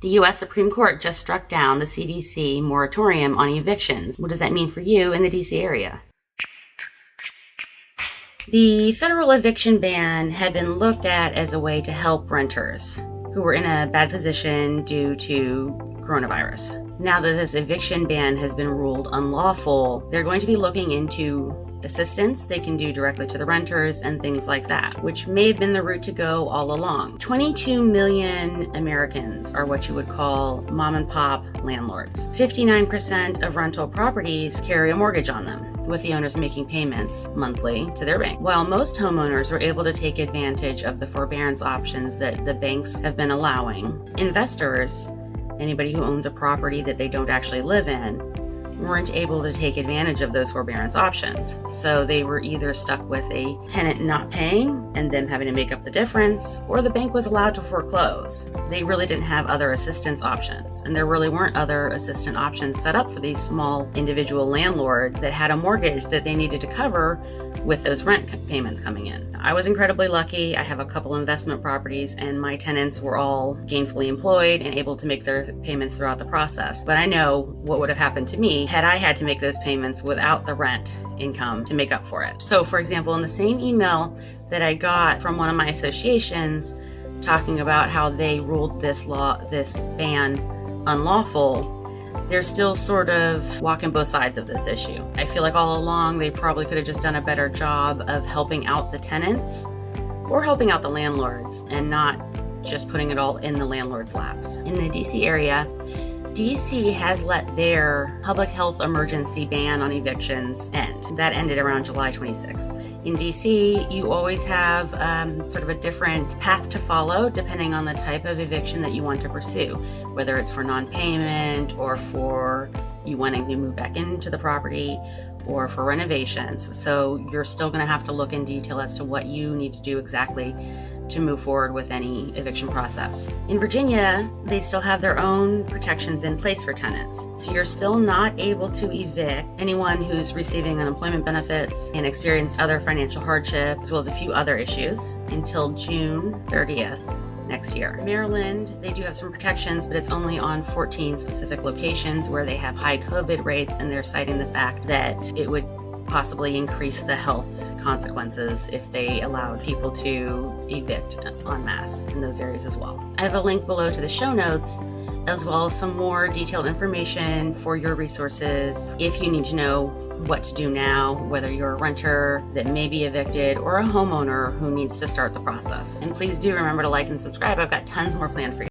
The U.S. Supreme Court just struck down the CDC moratorium on evictions. What does that mean for you in the D.C. area? The federal eviction ban had been looked at as a way to help renters who were in a bad position due to coronavirus. Now that this eviction ban has been ruled unlawful, they're going to be looking into assistance they can do directly to the renters and things like that, which may have been the route to go all along. 22 million Americans are what you would call mom and pop landlords. 59% of rental properties carry a mortgage on them, with the owners making payments monthly to their bank. While most homeowners are able to take advantage of the forbearance options that the banks have been allowing, investors, anybody who owns a property that they don't actually live in, weren't able to take advantage of those forbearance options. So they were either stuck with a tenant not paying and them having to make up the difference, or the bank was allowed to foreclose. They really didn't have other assistance options, and there really weren't other assistance options set up for these small individual landlords that had a mortgage that they needed to cover with those rent payments coming in. I was incredibly lucky. I have a couple investment properties and my tenants were all gainfully employed and able to make their payments throughout the process. But I know what would have happened to me had I had to make those payments without the rent income to make up for it. So for example, in the same email that I got from one of my associations talking about how they ruled this ban unlawful, they're still sort of walking both sides of this issue. I feel like all along they probably could have just done a better job of helping out the tenants or helping out the landlords and not just putting it all in the landlord's laps. In the DC area, DC has let their public health emergency ban on evictions end. That ended around July 26th. In DC, you always have sort of a different path to follow depending on the type of eviction that you want to pursue, whether it's for non-payment or for you wanting to move back into the property or for renovations. So you're still going to have to look in detail as to what you need to do exactly to move forward with any eviction process. In Virginia, they still have their own protections in place for tenants. So you're still not able to evict anyone who's receiving unemployment benefits and experienced other financial hardship, as well as a few other issues, until June 30th next year. Maryland, they do have some protections, but it's only on 14 specific locations where they have high COVID rates, and they're citing the fact that it would possibly increase the health consequences if they allowed people to evict en masse in those areas as well. I have a link below to the show notes, as well as some more detailed information for your resources if you need to know what to do now, whether you're a renter that may be evicted or a homeowner who needs to start the process. And please do remember to like and subscribe. I've got tons more planned for you.